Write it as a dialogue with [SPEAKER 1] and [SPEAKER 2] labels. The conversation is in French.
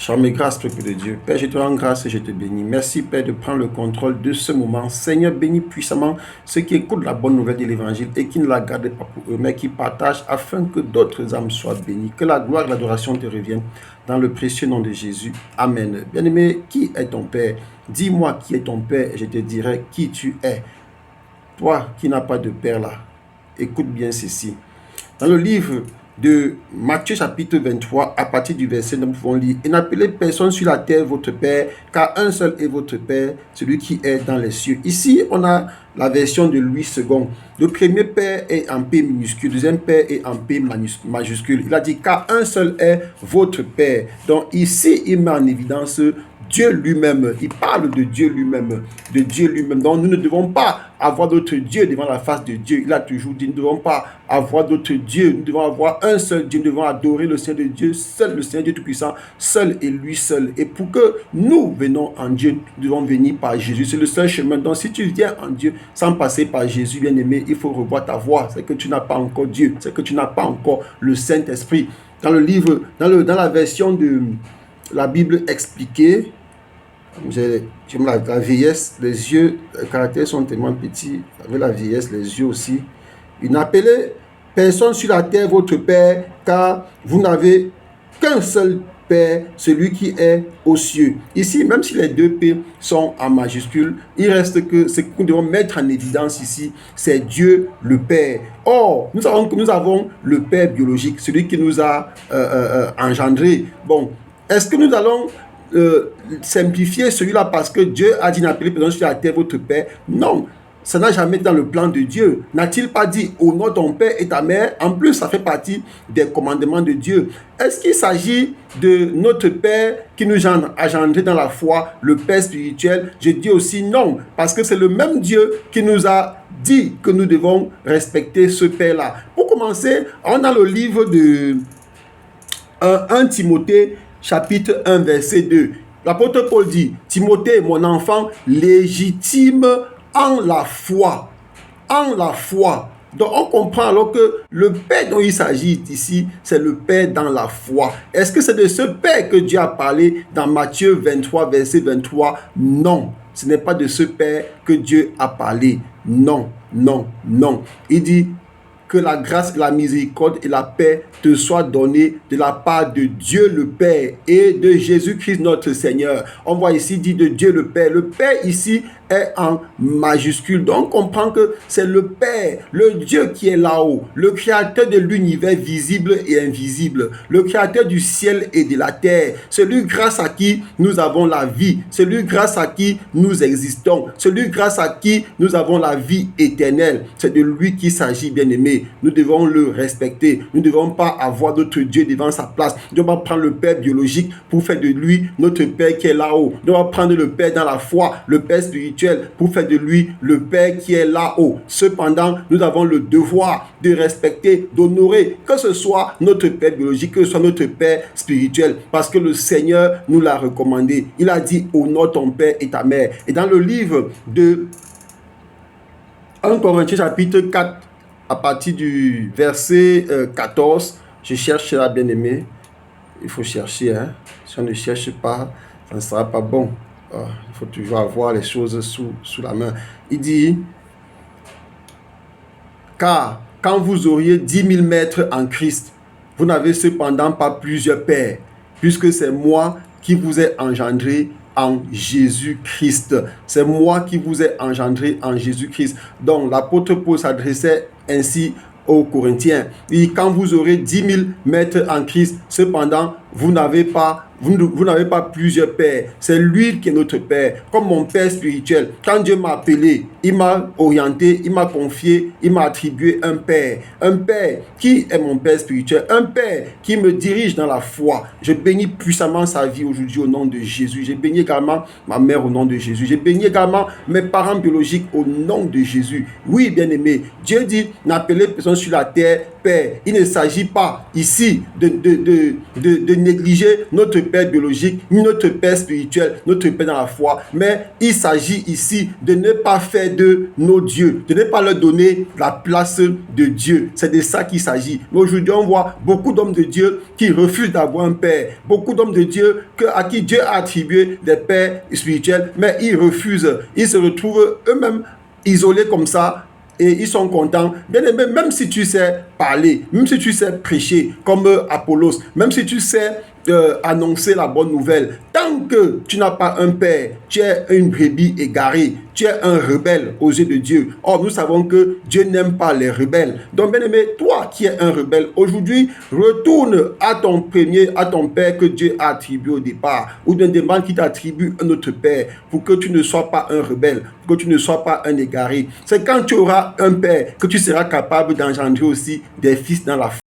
[SPEAKER 1] Charme et grâce, peuple de Dieu. Père, je te rends grâce et je te bénis. Merci, Père, de prendre le contrôle de ce moment. Seigneur, bénis puissamment ceux qui écoutent la bonne nouvelle de l'Évangile et qui ne la gardent pas pour eux, mais qui partagent afin que d'autres âmes soient bénies. Que la gloire et l'adoration te reviennent dans le précieux nom de Jésus. Amen. Bien-aimé, qui est ton Père? Dis-moi qui est ton Père et je te dirai qui tu es. Toi qui n'as pas de Père là, écoute bien ceci. Dans le livre de Matthieu chapitre 23, à partir du verset, nous pouvons lire: « Et n'appelez personne sur la terre votre Père, car un seul est votre Père, celui qui est dans les cieux. » Ici, on a la version de Louis II. Le premier Père est en P minuscule, le deuxième Père est en P majuscule. Il a dit: « Car un seul est votre Père. » Donc ici, il met en évidence Dieu lui-même. Il parle de Dieu lui-même, de Dieu lui-même. Donc nous ne devons pas avoir d'autre Dieu devant la face de Dieu. Il a toujours dit: nous ne devons pas avoir d'autre Dieu. Nous devons avoir un seul Dieu. Nous devons adorer le Seigneur de Dieu, seul le Seigneur Dieu Tout-Puissant, seul et lui seul. Et pour que nous venons en Dieu, nous devons venir par Jésus. C'est le seul chemin. Donc si tu viens en Dieu sans passer par Jésus, bien-aimé, il faut revoir ta voie. C'est que tu n'as pas encore Dieu. C'est que tu n'as pas encore le Saint-Esprit. Dans le livre, dans la version de la Bible expliquée, j'ai la vieillesse, les yeux, les caractères sont tellement petits, avec la vieillesse, les yeux aussi. Il n'appelez personne sur la terre votre Père, car vous n'avez qu'un seul Père, celui qui est aux cieux. Ici, même si les deux P sont en majuscule, il reste que ce que nous devons mettre en évidence ici, c'est Dieu le Père. Or, nous savons que nous avons le Père biologique, celui qui nous a engendrés. Bon, est-ce que nous allons simplifier celui-là parce que Dieu a dit: n'appelez personne sur la terre votre Père? Non, ça n'a jamais été dans le plan de Dieu. N'a-t-il pas dit: honore ton père et ta mère? En plus, ça fait partie des commandements de Dieu. Est-ce qu'il s'agit de notre Père qui nous a engendrés dans la foi, le Père spirituel? Je dis aussi non, parce que c'est le même Dieu qui nous a dit que nous devons respecter ce Père-là. Pour commencer, on a le livre de 1 Timothée chapitre 1 verset 2. L'apôtre Paul dit: Timothée, mon enfant légitime en la foi. En la foi. Donc on comprend alors que le Père dont il s'agit ici, c'est le Père dans la foi. Est-ce que c'est de ce Père que Dieu a parlé dans Matthieu 23 verset 23? Non, ce n'est pas de ce Père que Dieu a parlé. Non, non, non. Il dit: que la grâce, la miséricorde et la paix te soient données de la part de Dieu le Père et de Jésus-Christ notre Seigneur. On voit ici dit de Dieu le Père. Le Père ici est en majuscule. Donc on comprend que c'est le Père, le Dieu qui est là-haut, le créateur de l'univers visible et invisible, le créateur du ciel et de la terre, celui grâce à qui nous avons la vie, celui grâce à qui nous existons, celui grâce à qui nous avons la vie éternelle. C'est de lui qu'il s'agit, bien-aimé. Nous devons le respecter. Nous ne devons pas avoir d'autre Dieu devant sa place. Nous devons prendre le Père biologique pour faire de lui notre Père qui est là-haut. Nous devons prendre le Père dans la foi, le Père spirituel, pour faire de lui le Père qui est là-haut. Cependant, nous avons le devoir de respecter, d'honorer, que ce soit notre Père biologique, que ce soit notre Père spirituel, parce que le Seigneur nous l'a recommandé. Il a dit: honore ton Père et ta mère. Et dans le livre de 1 Corinthiens chapitre 4, à partir du verset 14, je cherche cela, bien-aimé. Il faut chercher, hein. Si on ne cherche pas, ça ne sera pas bon. Il faut toujours avoir les choses sous la main. Il dit: car quand vous auriez 10 000 maîtres en Christ, vous n'avez cependant pas plusieurs pères, puisque c'est moi qui vous ai engendré en Jésus-Christ. C'est moi qui vous ai engendré en Jésus-Christ. Donc l'apôtre Paul s'adressait ainsi aux Corinthiens. Et quand vous aurez 10 000 maîtres en Christ, cependant, vous n'avez pas plusieurs pères. C'est lui qui est notre Père, comme mon Père spirituel. Quand Dieu m'a appelé, il m'a orienté, il m'a confié, il m'a attribué un Père. Un Père qui est mon Père spirituel. Un Père qui me dirige dans la foi. Je bénis puissamment sa vie aujourd'hui au nom de Jésus. J'ai béni également ma mère au nom de Jésus. J'ai béni également mes parents biologiques au nom de Jésus. Oui, bien-aimé, Dieu dit: n'appelez personne sur la terre père. Il ne s'agit pas ici de négliger notre père biologique, ni notre père spirituel, notre père dans la foi, mais il s'agit ici de ne pas faire de nos dieux, de ne pas leur donner la place de Dieu. C'est de ça qu'il s'agit. Mais aujourd'hui, on voit beaucoup d'hommes de Dieu qui refusent d'avoir un père, beaucoup d'hommes de Dieu à qui Dieu a attribué des pères spirituels, mais ils refusent. Ils se retrouvent eux-mêmes isolés comme ça, et ils sont contents. Bien aimé, même si tu sais parler, même si tu sais prêcher comme Apollos, même si tu sais annoncer la bonne nouvelle, tant que tu n'as pas un père, tu es une brebis égarée, tu es un rebelle aux yeux de Dieu. Or, nous savons que Dieu n'aime pas les rebelles. Donc, bien aimé, toi qui es un rebelle, aujourd'hui, retourne à ton père que Dieu a attribué au départ, ou d'un demande qui t'attribue un autre père, pour que tu ne sois pas un rebelle, pour que tu ne sois pas un égaré. C'est quand tu auras un père que tu seras capable d'engendrer aussi des fils dans la foi.